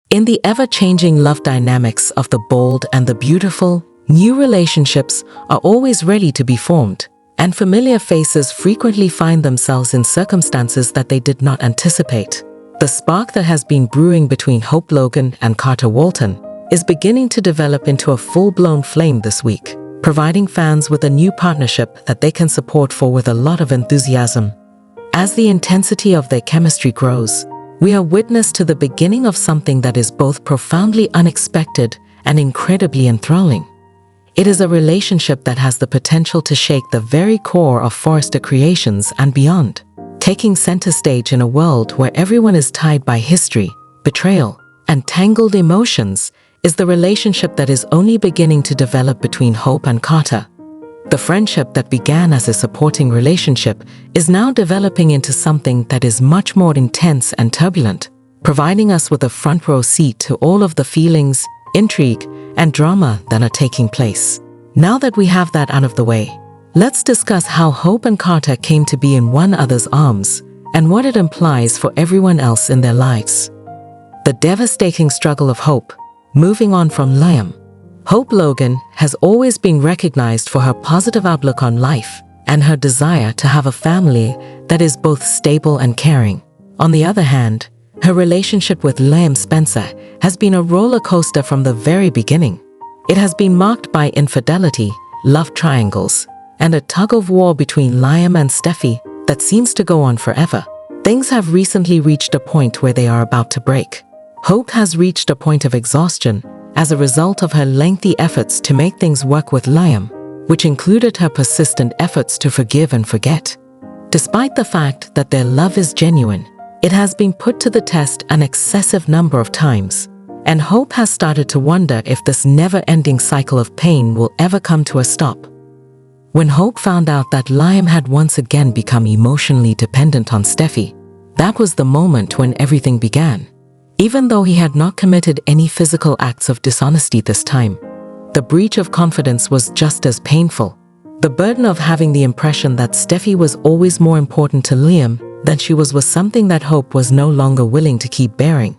In the ever-changing love dynamics of the bold and the beautiful, new relationships are always ready to be formed, and familiar faces frequently find themselves in circumstances that they did not anticipate. The spark that has been brewing between Hope Logan and Carter Walton is beginning to develop into a full-blown flame this week, providing fans with a new partnership that they can support for with a lot of enthusiasm. As the intensity of their chemistry grows, we are witness to the beginning of something that is both profoundly unexpected and incredibly enthralling. It is a relationship that has the potential to shake the very core of Forrester Creations and beyond. Taking center stage in a world where everyone is tied by history, betrayal, and tangled emotions is the relationship that is only beginning to develop between Hope and Carter. The friendship that began as a supporting relationship is now developing into something that is much more intense and turbulent, providing us with a front row seat to all of the feelings, intrigue, and drama that are taking place. Now that we have that out of the way, let's discuss how Hope and Carter came to be in one another's arms and what it implies for everyone else in their lives. The devastating struggle of Hope, moving on from Liam. Hope Logan has always been recognized for her positive outlook on life and her desire to have a family that is both stable and caring. On the other hand, her relationship with Liam Spencer has been a roller coaster from the very beginning. It has been marked by infidelity, love triangles, and a tug-of-war between Liam and Steffi that seems to go on forever. Things have recently reached a point where they are about to break. Hope has reached a point of exhaustion as a result of her lengthy efforts to make things work with Liam, which included her persistent efforts to forgive and forget. Despite the fact that their love is genuine, it has been put to the test an excessive number of times, and Hope has started to wonder if this never-ending cycle of pain will ever come to a stop. When Hope found out that Liam had once again become emotionally dependent on Steffi, that was the moment when everything began. Even though he had not committed any physical acts of dishonesty this time, the breach of confidence was just as painful. The burden of having the impression that Steffi was always more important to Liam than she was something that Hope was no longer willing to keep bearing.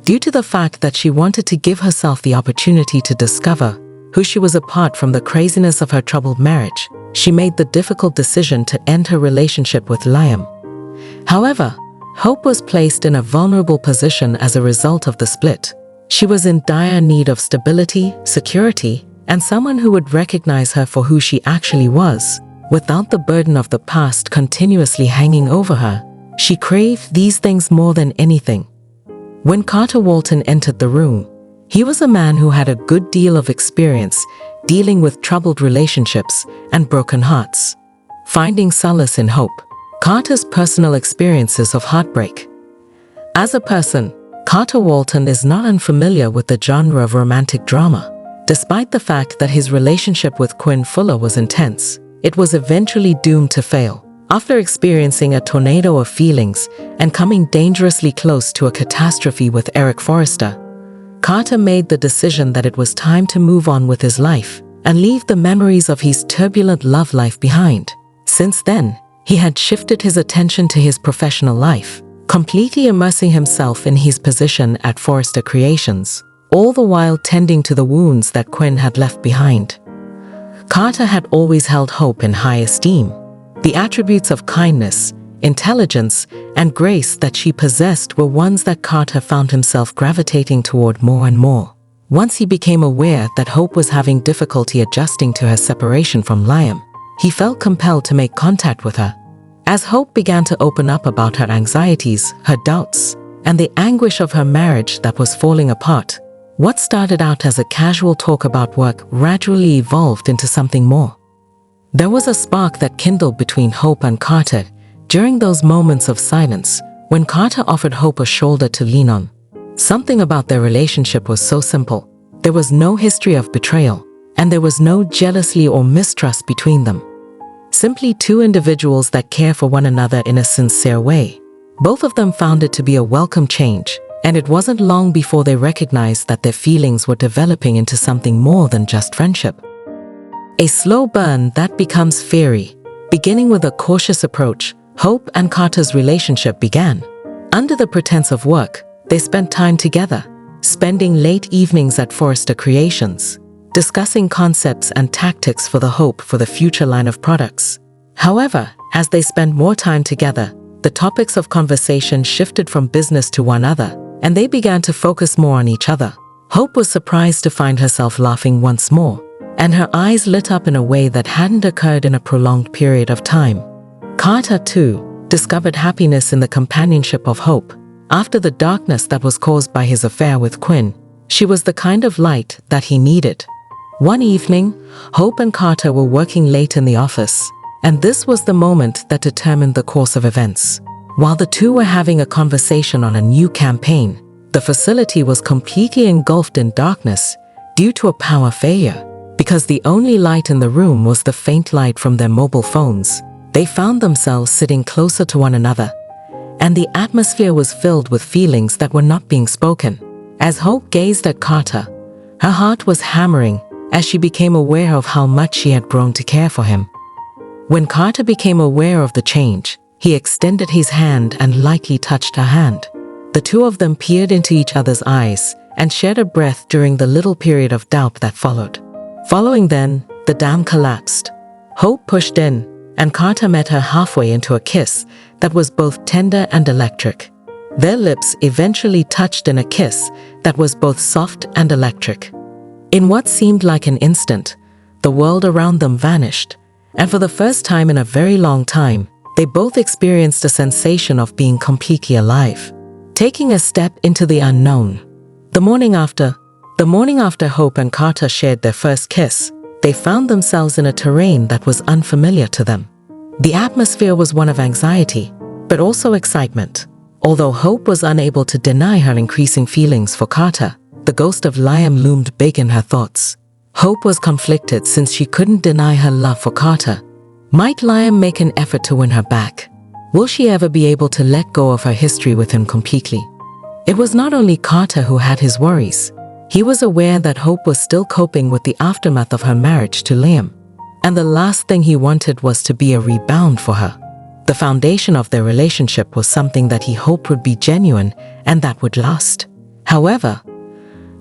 Due to the fact that she wanted to give herself the opportunity to discover who she was apart from the craziness of her troubled marriage, she made the difficult decision to end her relationship with Liam. However, Hope was placed in a vulnerable position as a result of the split. She was in dire need of stability, security, and someone who would recognize her for who she actually was, without the burden of the past continuously hanging over her. She craved these things more than anything. When Carter Walton entered the room, he was a man who had a good deal of experience dealing with troubled relationships and broken hearts. Finding solace in Hope, Carter's personal experiences of heartbreak. As a person, Carter Walton is not unfamiliar with the genre of romantic drama. Despite the fact that his relationship with Quinn Fuller was intense, it was eventually doomed to fail. After experiencing a tornado of feelings and coming dangerously close to a catastrophe with Eric Forrester, Carter made the decision that it was time to move on with his life and leave the memories of his turbulent love life behind. Since then, he had shifted his attention to his professional life, completely immersing himself in his position at Forrester Creations, all the while tending to the wounds that Quinn had left behind. Carter had always held Hope in high esteem. The attributes of kindness, intelligence, and grace that she possessed were ones that Carter found himself gravitating toward more and more. Once he became aware that Hope was having difficulty adjusting to her separation from Liam, he felt compelled to make contact with her. As Hope began to open up about her anxieties, her doubts, and the anguish of her marriage that was falling apart, what started out as a casual talk about work gradually evolved into something more. There was a spark that kindled between Hope and Carter during those moments of silence when Carter offered Hope a shoulder to lean on. Something about their relationship was so simple. There was no history of betrayal, and there was no jealousy or mistrust between them. Simply two individuals that care for one another in a sincere way. Both of them found it to be a welcome change, and it wasn't long before they recognized that their feelings were developing into something more than just friendship. A slow burn that becomes fiery. Beginning with a cautious approach, Hope and Carter's relationship began. Under the pretense of work, they spent time together, spending late evenings at Forrester Creations, discussing concepts and tactics for the Hope for the future line of products. However, as they spent more time together, the topics of conversation shifted from business to one another, and they began to focus more on each other. Hope was surprised to find herself laughing once more, and her eyes lit up in a way that hadn't occurred in a prolonged period of time. Carter, too, discovered happiness in the companionship of Hope. After the darkness that was caused by his affair with Quinn, she was the kind of light that he needed. One evening, Hope and Carter were working late in the office, and this was the moment that determined the course of events. While the two were having a conversation on a new campaign, the facility was completely engulfed in darkness due to a power failure. Because the only light in the room was the faint light from their mobile phones, they found themselves sitting closer to one another, and the atmosphere was filled with feelings that were not being spoken. As Hope gazed at Carter, her heart was hammering as she became aware of how much she had grown to care for him. When Carter became aware of the change, he extended his hand and lightly touched her hand. The two of them peered into each other's eyes and shared a breath during the little period of doubt that followed. Following then, the dam collapsed. Hope pushed in, and Carter met her halfway into a kiss that was both tender and electric. Their lips eventually touched in a kiss that was both soft and electric. In what seemed like an instant, the world around them vanished, and for the first time in a very long time, they both experienced a sensation of being completely alive, taking a step into the unknown. The morning after Hope and Carter shared their first kiss, they found themselves in a terrain that was unfamiliar to them. The atmosphere was one of anxiety, but also excitement. Although Hope was unable to deny her increasing feelings for Carter, the ghost of Liam loomed big in her thoughts. Hope was conflicted since she couldn't deny her love for Carter. Might Liam make an effort to win her back? Will she ever be able to let go of her history with him completely? It was not only Carter who had his worries. He was aware that Hope was still coping with the aftermath of her marriage to Liam, and the last thing he wanted was to be a rebound for her. The foundation of their relationship was something that he hoped would be genuine and that would last. However,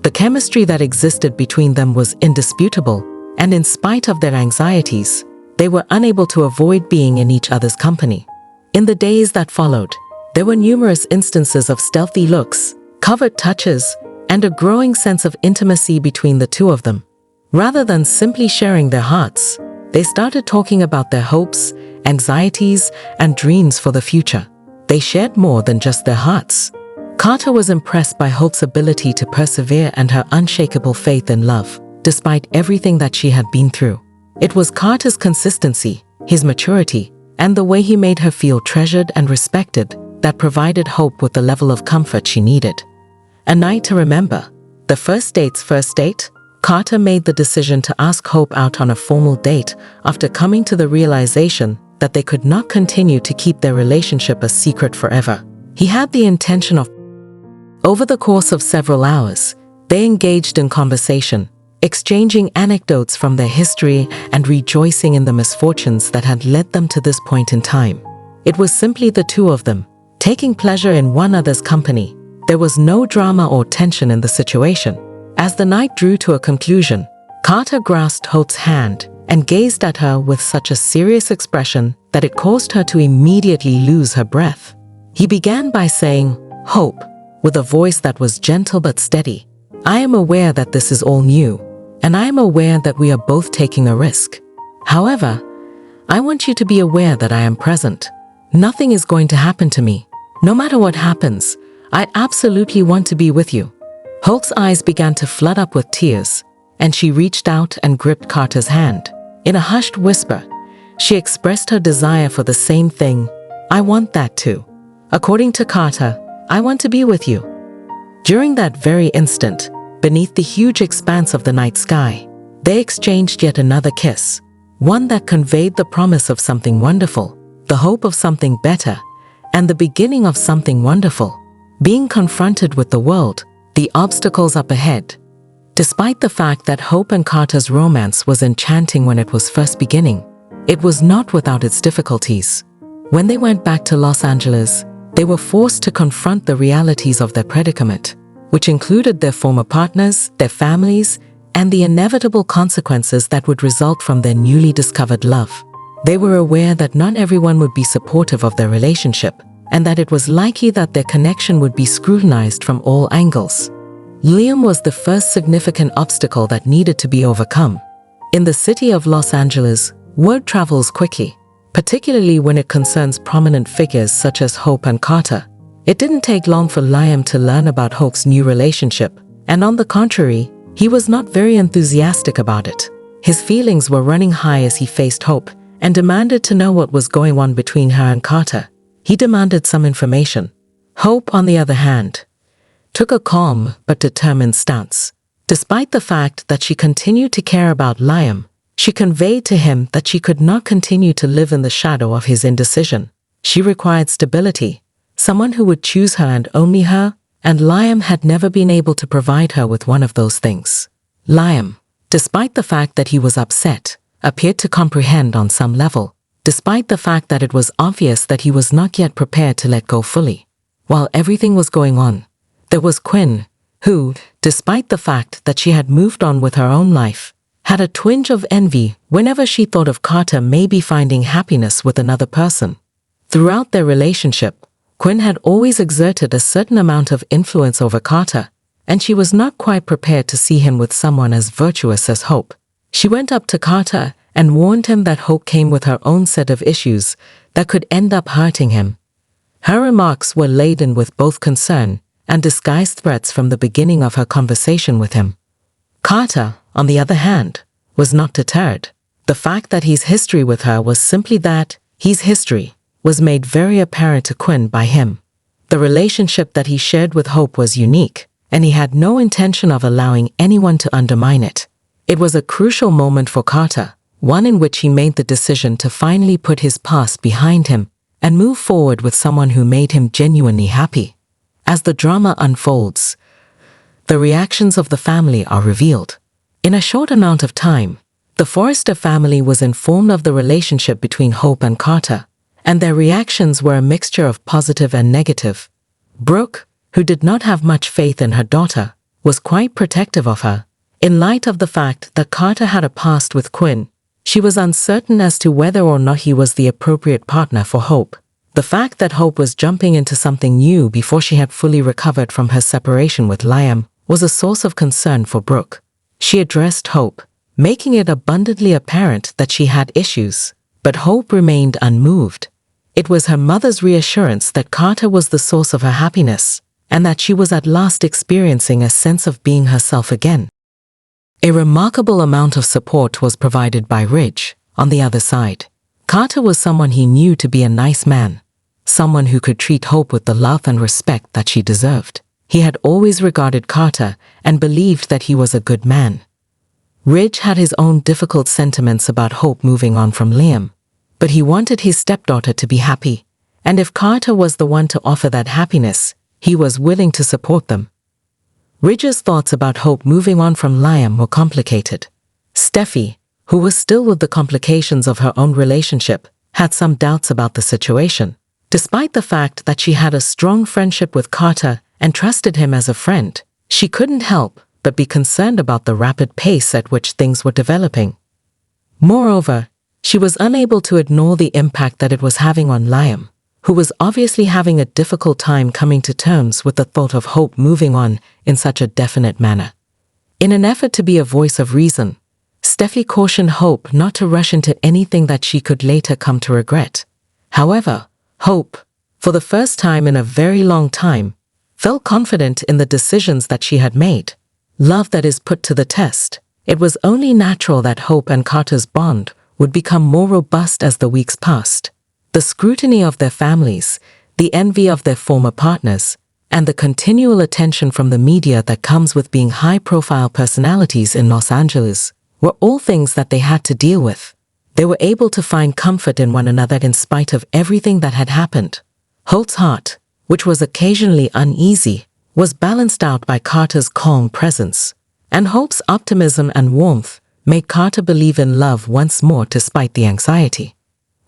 the chemistry that existed between them was indisputable, and in spite of their anxieties, they were unable to avoid being in each other's company. In the days that followed, there were numerous instances of stealthy looks, covert touches, and a growing sense of intimacy between the two of them. Rather than simply sharing their hearts, they started talking about their hopes, anxieties, and dreams for the future. They shared more than just their hearts. Carter was impressed by Hope's ability to persevere and her unshakable faith in love, despite everything that she had been through. It was Carter's consistency, his maturity, and the way he made her feel treasured and respected that provided Hope with the level of comfort she needed. A night to remember. The first date, Carter made the decision to ask Hope out on a formal date after coming to the realization that they could not continue to keep their relationship a secret forever. He had the intention of. Over the course of several hours, they engaged in conversation, exchanging anecdotes from their history and rejoicing in the misfortunes that had led them to this point in time. It was simply the two of them, taking pleasure in one another's company. There was no drama or tension in the situation. As the night drew to a conclusion, Carter grasped Hope's hand and gazed at her with such a serious expression that it caused her to immediately lose her breath. He began by saying, "Hope," with a voice that was gentle but steady, "I am aware that this is all new, and I am aware that we are both taking a risk. However, I want you to be aware that I am present. Nothing is going to happen to me. No matter what happens, I absolutely want to be with you." Hope's eyes began to flood up with tears, and she reached out and gripped Carter's hand. In a hushed whisper, she expressed her desire for the same thing. "I want that too. According to Carter, I want to be with you." During that very instant, beneath the huge expanse of the night sky, they exchanged yet another kiss, one that conveyed the promise of something wonderful, the hope of something better, and the beginning of something wonderful. Being confronted with the world, the obstacles up ahead. Despite the fact that Hope and Carter's romance was enchanting when it was first beginning, it was not without its difficulties. When they went back to Los Angeles, they were forced to confront the realities of their predicament. which included their former partners, their families, and the inevitable consequences that would result from their newly discovered love. They were aware that not everyone would be supportive of their relationship, and that it was likely that their connection would be scrutinized from all angles. Liam was the first significant obstacle that needed to be overcome. In the city of Los Angeles, word travels quickly, particularly when it concerns prominent figures such as Hope and Carter. It didn't take long for Liam to learn about Hope's new relationship, and on the contrary, he was not very enthusiastic about it. His feelings were running high as he faced Hope and demanded to know what was going on between her and Carter. He demanded some information. Hope, on the other hand, took a calm but determined stance. Despite the fact that she continued to care about Liam, she conveyed to him that she could not continue to live in the shadow of his indecision. She required stability, someone who would choose her and only her, and Liam had never been able to provide her with one of those things. Liam, despite the fact that he was upset, appeared to comprehend on some level, despite the fact that it was obvious that he was not yet prepared to let go fully. While everything was going on, there was Quinn, who, despite the fact that she had moved on with her own life, had a twinge of envy whenever she thought of Carter maybe finding happiness with another person. Throughout their relationship, Quinn had always exerted a certain amount of influence over Carter, and she was not quite prepared to see him with someone as virtuous as Hope. She went up to Carter and warned him that Hope came with her own set of issues that could end up hurting him. Her remarks were laden with both concern and disguised threats from the beginning of her conversation with him. Carter, on the other hand, was not deterred. The fact that his history with her was simply that, his history, was made very apparent to Quinn by him. The relationship that he shared with Hope was unique, and he had no intention of allowing anyone to undermine it. It was a crucial moment for Carter, one in which he made the decision to finally put his past behind him and move forward with someone who made him genuinely happy. As the drama unfolds, the reactions of the family are revealed. In a short amount of time, the Forrester family was informed of the relationship between Hope and Carter, and their reactions were a mixture of positive and negative. Brooke, who did not have much faith in her daughter, was quite protective of her. In light of the fact that Carter had a past with Quinn, she was uncertain as to whether or not he was the appropriate partner for Hope. The fact that Hope was jumping into something new before she had fully recovered from her separation with Liam was a source of concern for Brooke. She addressed Hope, making it abundantly apparent that she had issues, but Hope remained unmoved. It was her mother's reassurance that Carter was the source of her happiness, and that she was at last experiencing a sense of being herself again. A remarkable amount of support was provided by Ridge, on the other side. Carter was someone he knew to be a nice man, someone who could treat Hope with the love and respect that she deserved. He had always regarded Carter and believed that he was a good man. Ridge had his own difficult sentiments about Hope moving on from Liam, but he wanted his stepdaughter to be happy, and if Carter was the one to offer that happiness, he was willing to support them. Ridge's thoughts about Hope moving on from Liam were complicated. Steffi, who was still with the complications of her own relationship, had some doubts about the situation. Despite the fact that she had a strong friendship with Carter and trusted him as a friend, she couldn't help but be concerned about the rapid pace at which things were developing. Moreover, she was unable to ignore the impact that it was having on Liam, who was obviously having a difficult time coming to terms with the thought of Hope moving on in such a definite manner. In an effort to be a voice of reason, Steffi cautioned Hope not to rush into anything that she could later come to regret. However, Hope, for the first time in a very long time, felt confident in the decisions that she had made. Love that is put to the test. It was only natural that Hope and Carter's bond would become more robust as the weeks passed. The scrutiny of their families, the envy of their former partners, and the continual attention from the media that comes with being high-profile personalities in Los Angeles were all things that they had to deal with. They were able to find comfort in one another in spite of everything that had happened. Holt's heart, which was occasionally uneasy, was balanced out by Carter's calm presence, and Hope's optimism and warmth made Carter believe in love once more despite the anxiety.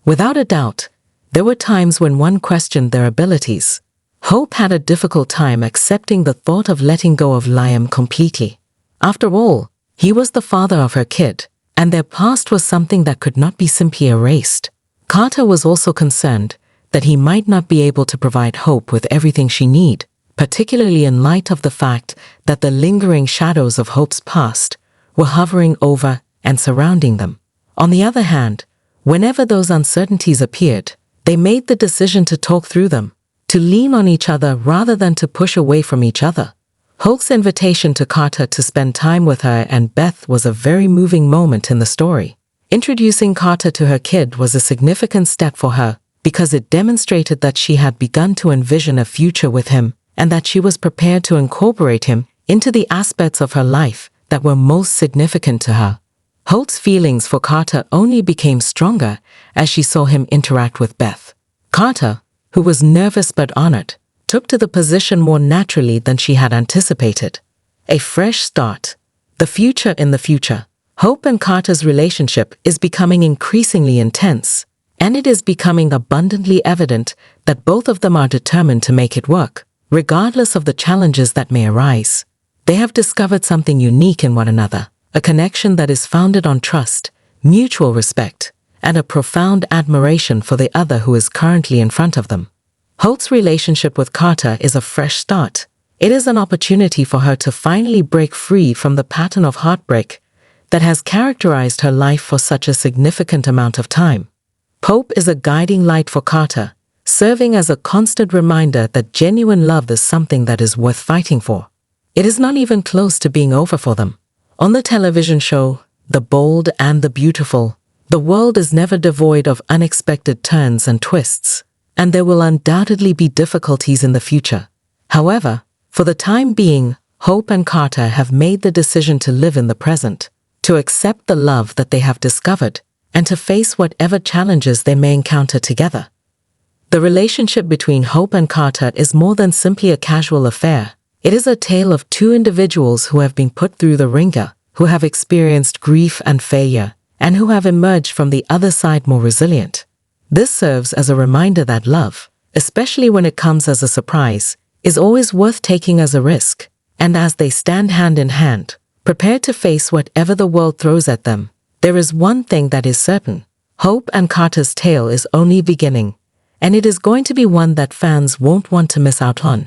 Without a doubt, there were times when one questioned their abilities. Hope had a difficult time accepting the thought of letting go of Liam completely. After all, he was the father of her kid, and their past was something that could not be simply erased. Carter was also concerned that he might not be able to provide Hope with everything she needed, particularly in light of the fact that the lingering shadows of Hope's past were hovering over and surrounding them. On the other hand, whenever those uncertainties appeared, they made the decision to talk through them, to lean on each other rather than to push away from each other. Hope's invitation to Carter to spend time with her and Beth was a very moving moment in the story. Introducing Carter to her kid was a significant step for her because it demonstrated that she had begun to envision a future with him and that she was prepared to incorporate him into the aspects of her life that were most significant to her. Holt's feelings for Carter only became stronger as she saw him interact with Beth. Carter, who was nervous but honored, took to the position more naturally than she had anticipated. A fresh start. The future in the future. Hope and Carter's relationship is becoming increasingly intense, and it is becoming abundantly evident that both of them are determined to make it work, regardless of the challenges that may arise. They have discovered something unique in one another, a connection that is founded on trust, mutual respect, and a profound admiration for the other who is currently in front of them. Holt's relationship with Carter is a fresh start. It is an opportunity for her to finally break free from the pattern of heartbreak that has characterized her life for such a significant amount of time. Hope is a guiding light for Carter, serving as a constant reminder that genuine love is something that is worth fighting for. It is not even close to being over for them. On the television show, The Bold and the Beautiful, the world is never devoid of unexpected turns and twists, and there will undoubtedly be difficulties in the future. However, for the time being, Hope and Carter have made the decision to live in the present, to accept the love that they have discovered, and to face whatever challenges they may encounter together. The relationship between Hope and Carter is more than simply a casual affair. It is a tale of two individuals who have been put through the ringer, who have experienced grief and failure, and who have emerged from the other side more resilient. This serves as a reminder that love, especially when it comes as a surprise, is always worth taking as a risk, and as they stand hand in hand, prepared to face whatever the world throws at them, there is one thing that is certain. Hope and Carter's tale is only beginning, and it is going to be one that fans won't want to miss out on.